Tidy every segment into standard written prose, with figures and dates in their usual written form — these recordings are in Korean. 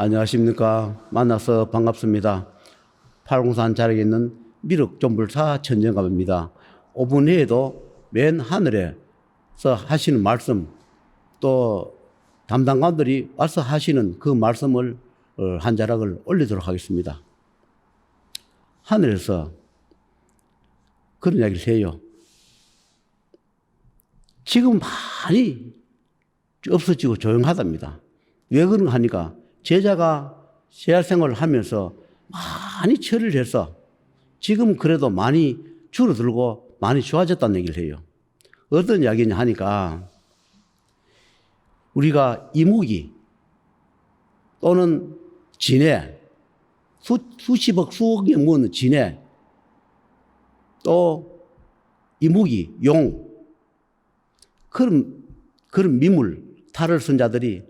안녕하십니까. 만나서 반갑습니다. 팔공산 자락에 있는 미륵존불사 천정갑입니다. 5분 후에도 맨 하늘에서 하시는 말씀, 또 담당관들이 와서 하시는 그 말씀을 한 자락을 올리도록 하겠습니다. 하늘에서 그런 이야기를 해요. 지금 많이 없어지고 조용하답니다. 왜 그런가 하니까 제자가 제자 생활을 하면서 많이 처리를 해서 지금 그래도 많이 줄어들고 많이 좋아졌다는 얘기를 해요. 어떤 이야기냐 하니까 우리가 이무기 또는 진해, 수십억, 수억 년 모으는 진해, 또 이무기, 용, 그런 미물, 탈을 쓴 자들이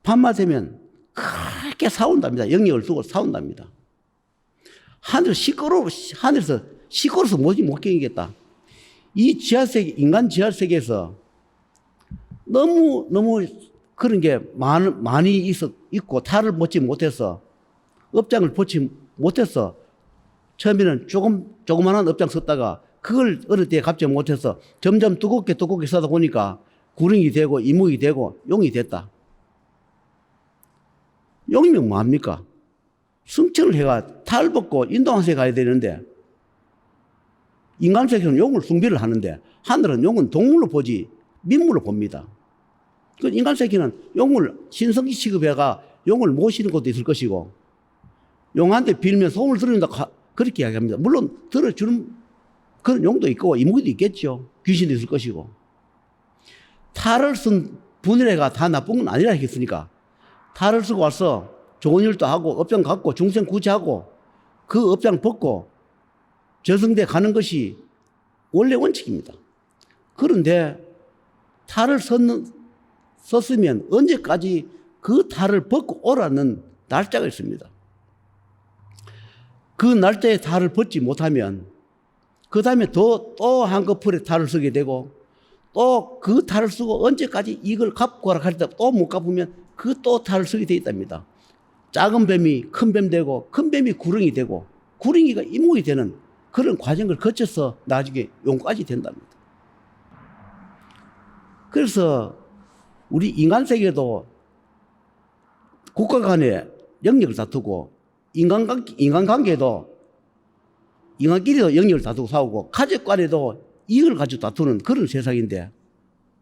밤만 되면 그렇게 싸운답니다. 영역을 두고 싸운답니다. 하늘에서 시끄러워서 못 견디겠다. 이 지하세계, 인간 지하세계에서 너무 그런 게 많이 있고 탈을 벗지 못해서 업장을 벗지 못해서 처음에는 조그만한 업장 썼다가 그걸 어느 때에 갚지 못해서 점점 두껍게 써다 보니까 구릉이 되고 이목이 되고 용이 됐다. 용이면 뭐합니까? 승천을 해가 탈을 벗고 인도한세 가야 되는데 인간세계는 용을 숭배를 하는데 하늘은 용은 동물로 보지 민물로 봅니다. 그 인간세계는 용을 신성기 취급해가 용을 모시는 것도 있을 것이고 용한테 빌면 소문을 들어준다 그렇게 이야기합니다. 물론 들어주는 그런 용도 있고 이무기도 있겠죠. 귀신도 있을 것이고. 탈을 쓴 분해가 다 나쁜 건 아니라 했으니까 탈을 쓰고 와서 좋은 일도 하고 업장 갖고 중생 구제하고 그 업장 벗고 저승대 가는 것이 원래 원칙입니다. 그런데 탈을 썼으면 언제까지 그 탈을 벗고 오라는 날짜가 있습니다. 그 날짜에 탈을 벗지 못하면 그 다음에 또 한꺼풀에 탈을 쓰게 되고 또 그 탈을 쓰고 언제까지 이걸 갚고 가라 할 때 또 못 갚으면 그 또 탈을 쓰게 돼 있답니다. 작은 뱀이 큰 뱀 되고 큰 뱀이 구렁이 되고 구렁이가 이목이 되는 그런 과정을 거쳐서 나중에 용까지 된답니다. 그래서 우리 인간세계도 국가 간의 영역을 다투고 인간관계도 인간끼리도 영역을 다투고 싸우고 가족 간에도 이익을 가지고 다투는 그런 세상인데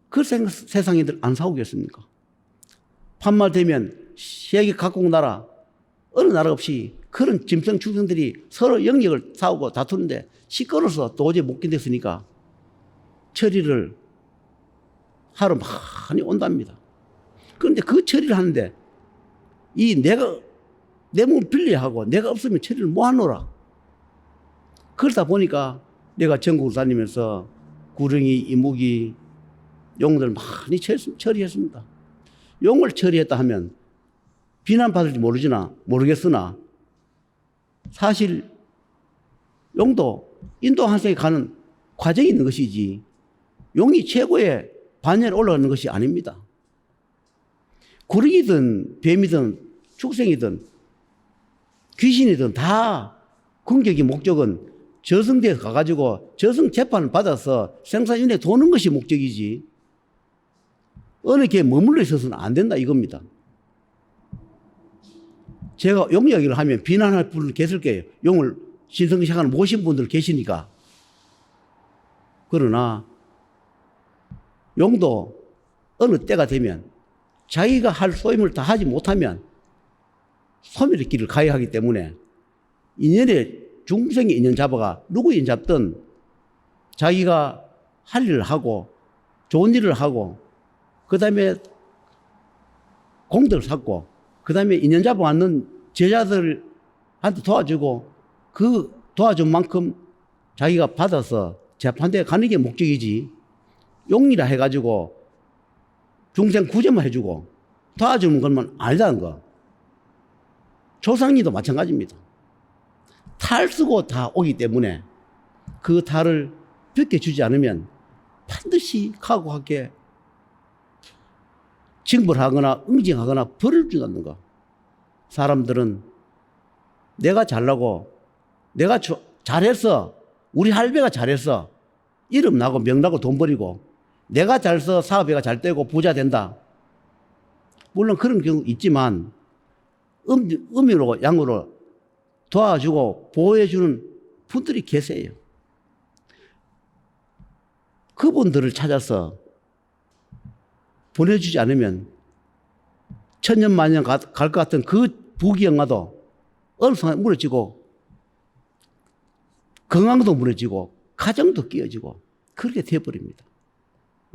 그 세상인들 안 싸우겠습니까? 판말 되면 세계 각국 나라 어느 나라 없이 그런 짐승 축생들이 서로 영역을 싸우고 다투는데 시끄러워서 도저히 못 견뎠으니까 처리를 하러 많이 온답니다. 그런데 그 처리를 하는데 내가 내 몸을 빌려하고 내가 없으면 처리를 뭐 하노라. 그러다 보니까 내가 전국을 다니면서 구렁이, 이무기, 용들 많이 처리했습니다. 용을 처리했다 하면 비난받을지 모르겠으나 사실 용도 인도 한세에 가는 과정이 있는 것이지 용이 최고의 반열에 올라가는 것이 아닙니다. 구렁이든 뱀이든 축생이든 귀신이든 다 궁극의 목적은 저승대에 가가지고 저승 재판을 받아서 생사윤회 도는 것이 목적이지 어느 게 머물러 있어서는 안 된다 이겁니다. 제가 용 이야기를 하면 비난할 분들 계실 거예요. 용을 신성시간을 모신 분들 계시니까. 그러나 용도 어느 때가 되면 자기가 할 소임을 다 하지 못하면 소멸의 길을 가야 하기 때문에 인연에 중생의 인연 잡아가 누구 인연 잡든 자기가 할 일을 하고 좋은 일을 하고 그 다음에 공덕을 쌓고 그 다음에 인연 잡아왔는 제자들한테 도와주고 그 도와준 만큼 자기가 받아서 재판대에 가는 게 목적이지 용이라 해가지고 중생 구제만 해주고 도와주는 것만 아니다는 거. 조상님도 마찬가지입니다. 탈 쓰고 다 오기 때문에 그 탈을 벗겨주지 않으면 반드시 각오하게 징벌하거나 응징하거나 벌을 준다는 거. 사람들은 내가 잘나고 내가 잘해서 우리 할배가 잘해서 이름 나고 명 나고 돈 벌이고 내가 잘서 사업회가 잘 되고 부자 된다. 물론 그런 경우 있지만 음으로 양으로 도와주고 보호해주는 분들이 계세요. 그분들을 찾아서 보내주지 않으면 천년만년 갈 것 같은 그 부귀영화도 어느 순간 무너지고 건강도 무너지고 가정도 깨어지고 그렇게 되어버립니다.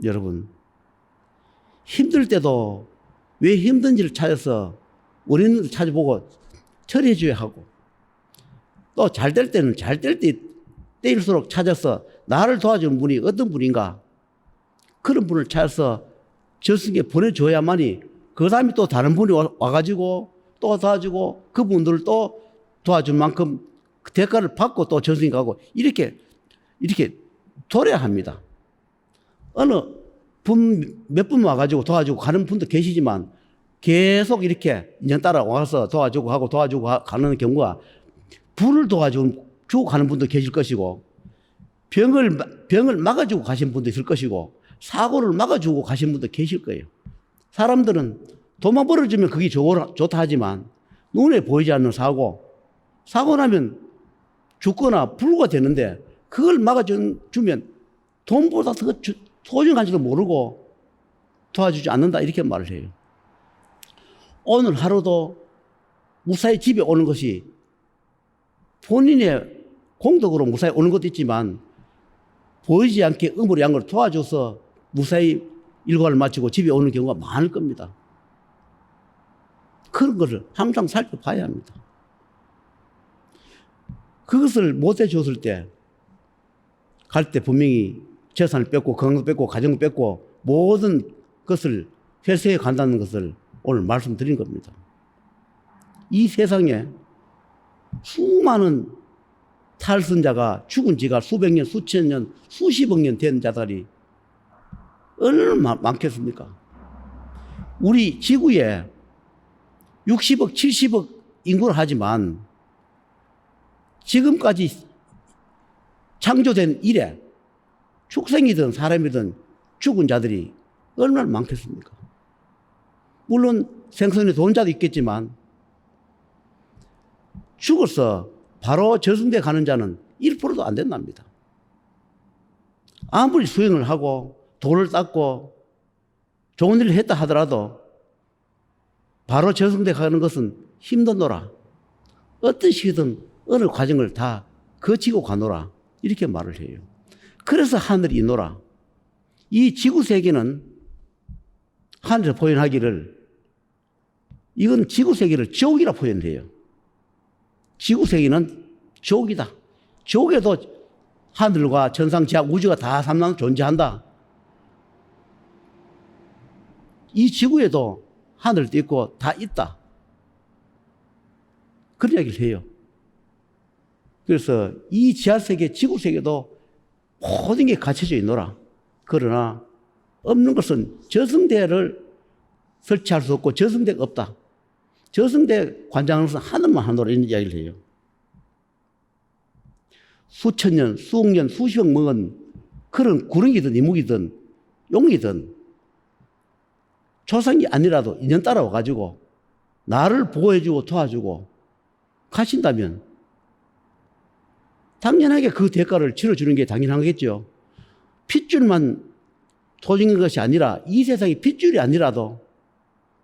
여러분, 힘들 때도 왜 힘든지를 찾아서 원인을 찾아보고 처리해줘야 하고, 또 잘 될 때는 잘 될 때일수록 찾아서 나를 도와주는 분이 어떤 분인가, 그런 분을 찾아서 저승에 보내줘야만이 그 다음에 또 다른 분이 와가지고 또 도와주고 그분들을 또 도와줄 만큼 그 대가를 받고 또 저승에 가고 이렇게 돌아야 합니다. 어느 분 몇 분 와가지고 도와주고 가는 분도 계시지만 계속 이렇게 인연 따라와서 도와주고 하고 도와주고 가는 경우가 불을 도와주고 가는 분도 계실 것이고 병을 막아주고 가신 분도 있을 것이고 사고를 막아주고 가신 분도 계실 거예요. 사람들은 돈만 벌어주면 그게 좋다 하지만 눈에 보이지 않는 사고 나면 죽거나 불구가 되는데 그걸 막아주면 돈보다 더 소중한지도 모르고 도와주지 않는다 이렇게 말을 해요. 오늘 하루도 무사히 집에 오는 것이 본인의 공덕으로 무사히 오는 것도 있지만 보이지 않게 음으로 양으로 도와줘서 무사히 일과를 마치고 집에 오는 경우가 많을 겁니다. 그런 것을 항상 살펴봐야 합니다. 그것을 못 해줬을 때 갈 때 분명히 재산을 뺏고 건강도 뺏고 가정도 뺏고 모든 것을 회수해 간다는 것을 오늘 말씀드린 겁니다. 이 세상에 수많은 탈선자가 죽은 지가 수백 년, 수천 년, 수십억 년 된 자들이 얼마나 많겠습니까? 우리 지구에 60억, 70억 인구를 하지만 지금까지 창조된 이래 축생이든 사람이든 죽은 자들이 얼마나 많겠습니까? 물론 생선에 돈 자도 있겠지만 죽어서 바로 저승대 가는 자는 1%도 안 된답니다. 아무리 수행을 하고 돈을 닦고 좋은 일을 했다 하더라도 바로 저승대 가는 것은 힘든노라. 어떤 식이든 어느 과정을 다 거치고 가노라. 이렇게 말을 해요. 그래서 하늘이 있노라. 이 지구세계는 하늘에서 표현하기를 이건 지구세계를 지옥이라 표현해요. 지구세계는 지옥이다. 지옥에도 하늘과 천상, 지하, 우주가 다 삼남 존재한다. 이 지구에도 하늘도 있고 다 있다. 그런 이야기를 해요. 그래서 이 지하세계, 지구세계도 모든 게 갖춰져 있노라. 그러나 없는 것은 저승대를 설치할 수 없고 저승대가 없다. 저승대 관장하는 것은 하늘만 하노라 이런 이야기를 해요. 수천 년, 수억 년, 수십억 먹은 그런 구릉이든 이묵이든 용이든 조상이 아니라도 인연 따라와가지고 나를 보호해주고 도와주고 가신다면 당연하게 그 대가를 치러주는 게 당연하겠죠. 핏줄만 토징인 것이 아니라 이 세상에 핏줄이 아니라도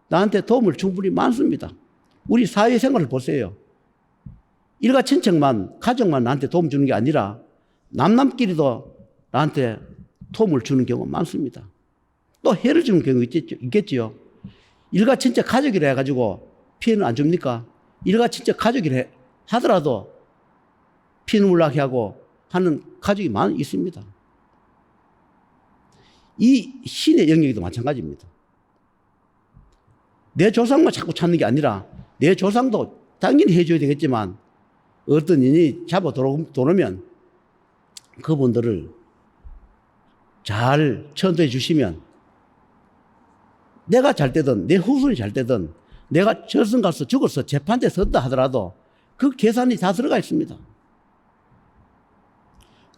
나한테 도움을 충분히 많습니다. 우리 사회생활을 보세요. 일가친척만 가족만 나한테 도움 주는 게 아니라 남남끼리도 나한테 도움을 주는 경우가 많습니다. 또 해를 주는 경우 있겠지요. 일가친척 가족이라 해가지고 피해는 안 줍니까? 일가친척 가족이라 하더라도 피눈물 나게 하고 하는 가족이 많이 있습니다. 이 신의 영역도 마찬가지입니다. 내 조상만 자꾸 찾는 게 아니라 내 조상도 당연히 해줘야 되겠지만 어떤 인이 잡아 들어오면 그분들을 잘 천도해 주시면 내가 잘 되든 내 후손이 잘 되든 내가 저승 가서 죽어서 재판대 섰다 하더라도 그 계산이 다 들어가 있습니다.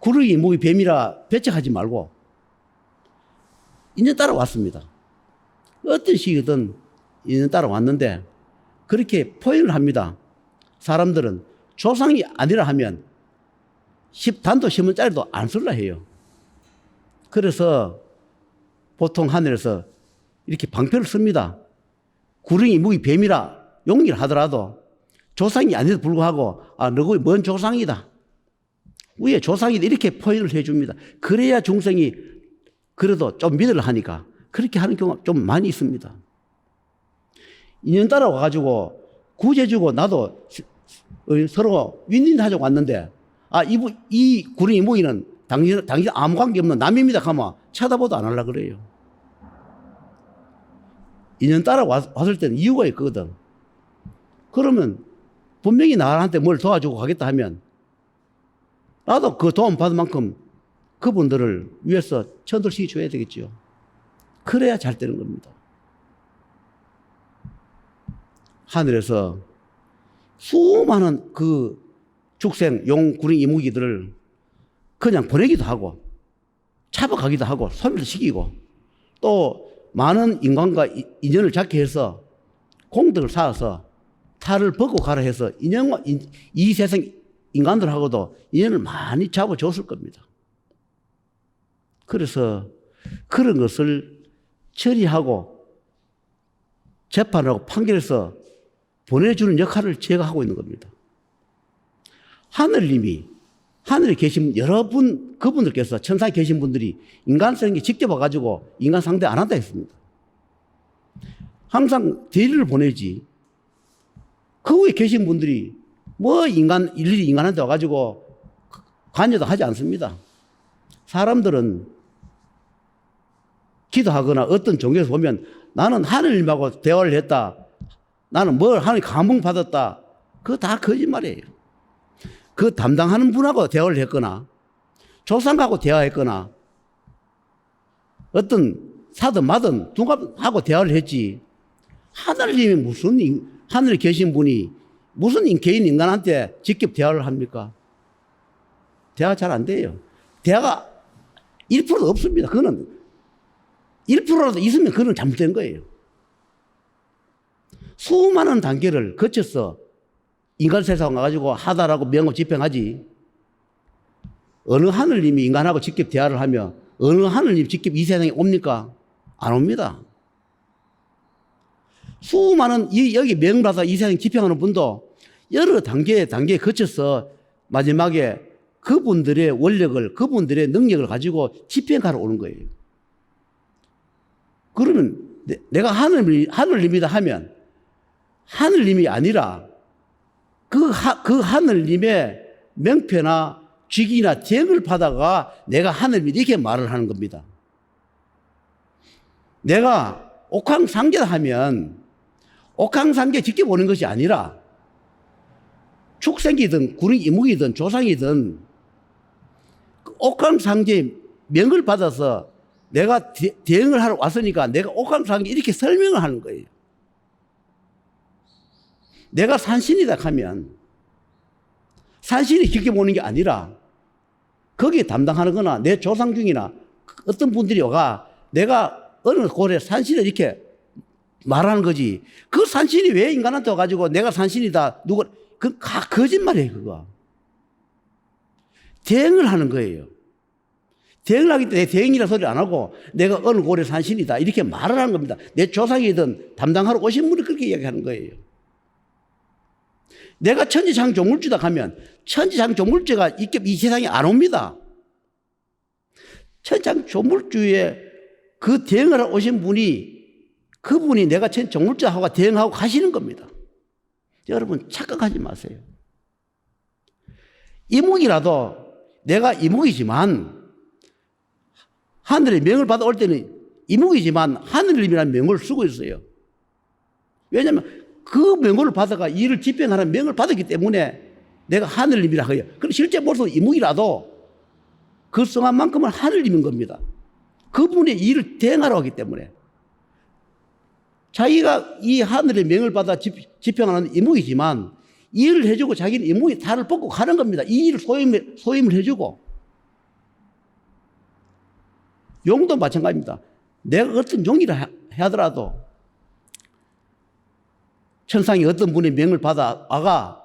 구르기 이목이 뱀이라 배척하지 말고 인연 따라왔습니다. 어떤 식이든 인연 따라왔는데 그렇게 표현을 합니다. 사람들은 조상이 아니라 하면 단도 10원짜리도 안 쓸라 해요. 그래서 보통 하늘에서 이렇게 방패를 씁니다. 구릉이 무기 뱀이라 용기를 하더라도 조상이 아니도 불구하고 너가 뭔 조상이다. 위에 조상이다. 이렇게 표현을 해줍니다. 그래야 중생이 그래도 좀 믿으려 하니까 그렇게 하는 경우가 좀 많이 있습니다. 인연 따라와가지고 구제주고 나도 서로 윈윈하자고 왔는데 이 구릉이 무기는 당신 아무 관계 없는 남입니다. 가면 쳐다보도 안 하려고 그래요. 인연 따라왔을 때는 이유가 있거든. 그러면 분명히 나한테 뭘 도와주고 가겠다 하면 나도 그 도움 받은 만큼 그분들을 위해서 천들시켜 줘야 되겠죠. 그래야 잘 되는 겁니다. 하늘에서 수많은 그 죽생, 용, 구릉, 이무기들을 그냥 보내기도 하고 잡아가기도 하고 소멸도 시키고 또 많은 인간과 인연을 잡게 해서 공덕을 쌓아서 탈을 벗고 가라 해서 이 세상 인간들하고도 인연을 많이 잡아줬을 겁니다. 그래서 그런 것을 처리하고 재판하고 판결해서 보내주는 역할을 제가 하고 있는 겁니다. 하늘님이 하늘에 계신 여러분 그분들께서 천상에 계신 분들이 인간성에 직접 와가지고 인간 상대 안 한다 했습니다. 항상 대리를 보내지 그 위에 계신 분들이 뭐 일일이 인간한테 와가지고 관여도 하지 않습니다. 사람들은 기도하거나 어떤 종교에서 보면 나는 하느님하고 대화를 했다. 나는 하느님 감흥 받았다. 그거 다 거짓말이에요. 그 담당하는 분하고 대화를 했거나 조상하고 대화했거나 어떤 사든 마든 누가하고 대화를 했지 하느님이 하늘에 계신 분이 무슨 개인 인간한테 직접 대화를 합니까? 대화 잘 안 돼요. 대화가 1%도 없습니다. 그거는 1%라도 있으면 그건 잘못된 거예요. 수많은 단계를 거쳐서 인간 세상 와가지고 하다라고 명업 집행하지 어느 하늘님이 인간하고 직접 대화를 하며 어느 하늘님이 직접 이 세상에 옵니까? 안 옵니다. 수많은 여기 명받아 이 세상에 집행하는 분도 여러 단계에 거쳐서 마지막에 그분들의 원력을 그분들의 능력을 가지고 집행하러 오는 거예요. 그러면 내가 하늘님이다 하면 하늘님이 아니라 그 하늘님의 명패나 직위나 대응을 받아가 내가 하늘님이 이렇게 말을 하는 겁니다. 내가 옥황상제다 하면 옥황상제 직접 오는 것이 아니라 축생이든 구릉 이묵이든 조상이든 옥황상제 명을 받아서 내가 대응을 하러 왔으니까 내가 옥황상제 이렇게 설명을 하는 거예요. 내가 산신이다 하면 산신이 직접 오는 게 아니라 거기에 담당하는 거나 내 조상 중이나 어떤 분들이 와가 내가 어느 곳에 산신을 이렇게 말하는 거지. 그 산신이 왜 인간한테 와가지고 내가 산신이다. 거짓말이에요, 그거. 대응을 하는 거예요. 대응을 하기 때문에 대응이라 소리 안 하고 내가 어느 곳에 산신이다. 이렇게 말을 하는 겁니다. 내 조상이든 담당하러 오신 분이 그렇게 이야기하는 거예요. 내가 천지창조물주다 하면 천지창조물주가 이 세상에 안 옵니다. 천지창조물주에 그 대응하러 오신 분이 그분이 내가 천지창조물주하고 대응하고 가시는 겁니다. 여러분 착각하지 마세요. 이목이라도 내가 이목이지만 하늘의 명을 받아올 때는 이목이지만 하늘님이라는 명을 쓰고 있어요. 왜냐하면 그 명을 받아가 일을 집행하는 명을 받았기 때문에 내가 하늘님이라 해요. 그럼 실제 벌써 이목이라도 그 성한 만큼은 하늘님인 겁니다. 그분의 일을 대행하러 하기 때문에 자기가 이 하늘의 명을 받아 집행하는 임무이지만 이 일을 해주고 자기는 임무의 탈을 벗고 가는 겁니다. 이 일을 소임을 해주고. 용도 마찬가지입니다. 내가 어떤 용이라 하더라도 천상의 어떤 분의 명을 받아가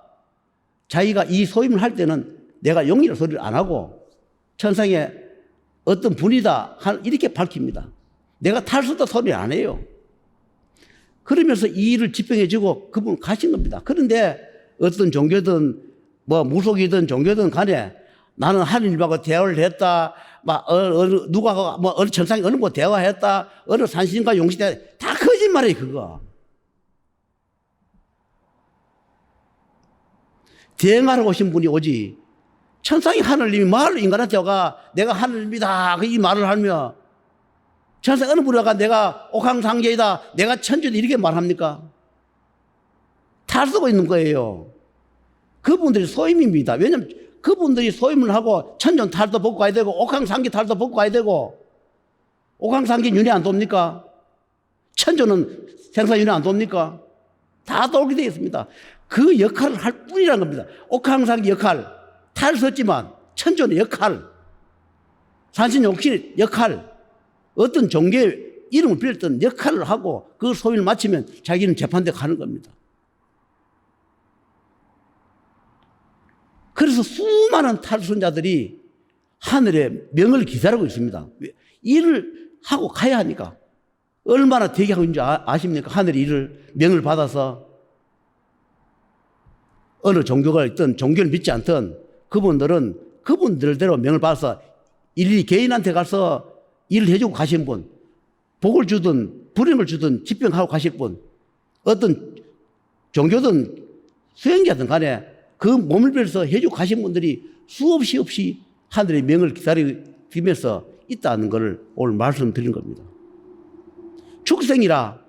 자기가 이 소임을 할 때는 내가 용이라 소리를 안 하고 천상의 어떤 분이다 이렇게 밝힙니다. 내가 탈수다 소리를 안 해요. 그러면서 이 일을 집행해주고 그분 가신 겁니다. 그런데 어떤 종교든 뭐 무속이든 종교든 간에 나는 하느님하고 대화를 했다. 막 누가 뭐 어느 천상에 어느 뭐 대화했다. 어느 산신과 용신대 다 거짓말이에요, 그거. 대행하러 오신 분이 오지. 천상의 하느님이 말을 인간한테 와가 내가 하느님이다. 이 말을 하며 천상 어느 분이 와가 내가 옥황상제이다. 내가 천주다. 이렇게 말합니까? 탈 쓰고 있는 거예요. 그분들이 소임입니다. 왜냐하면 그분들이 소임을 하고 천존 탈도 벗고 가야 되고 옥황상제 탈도 벗고 가야 되고 옥황상제 윤회 안 돕니까? 천존은 생사 윤회 안 돕니까? 다 돌게 되어 있습니다. 그 역할을 할 뿐이라는 겁니다. 옥황상제 역할, 탈 썼지만 천존의 역할, 산신용신의 역할, 어떤 종교의 이름을 빌었던 역할을 하고 그 소임을 마치면 자기는 재판대 가는 겁니다. 그래서 수많은 탈선자들이 하늘의 명을 기다리고 있습니다. 일을 하고 가야 하니까. 얼마나 대기하고 있는지 아십니까? 하늘의 일을, 명을 받아서 어느 종교가 있든 종교를 믿지 않든 그분들은 그분들대로 명을 받아서 일일이 개인한테 가서 일을 해주고 가신 분, 복을 주든 불행을 주든 집행하고 가실 분, 어떤 종교든 수행자든 간에 그 몸을 빌어서 해주고 가신 분들이 수없이 없이 하늘의 명을 기다리면서 있다는 것을 오늘 말씀드린 겁니다. 축생이라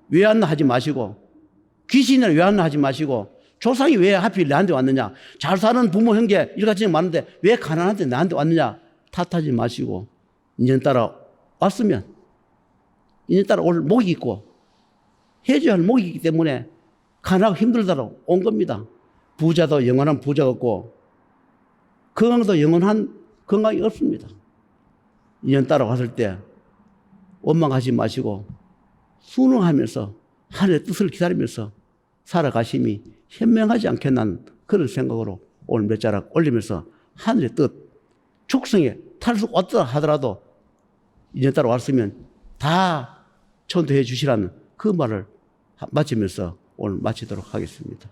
외환나 하지 마시고 귀신이라 외환나 하지 마시고 조상이 왜 하필 나한테 왔느냐, 잘 사는 부모 형제 일가족이 많은데 왜 가난한데 나한테 왔느냐 탓하지 마시고 인연 따라 왔으면 인연 따라 올 목이 있고 해줘야 할 목이 있기 때문에 가난하고 힘들다고 온 겁니다. 부자도 영원한 부자가 없고 건강도 영원한 건강이 없습니다. 인연 따라 왔을 때 원망하지 마시고 순응하면서 하늘의 뜻을 기다리면서 살아가심이 현명하지 않겠나는 그런 생각으로 오늘 몇 자락 올리면서 하늘의 뜻, 축성에 탈수 왔다 하더라도 인연 따라 왔으면 다 천도해 주시라는 그 말을 마치면서 오늘 마치도록 하겠습니다.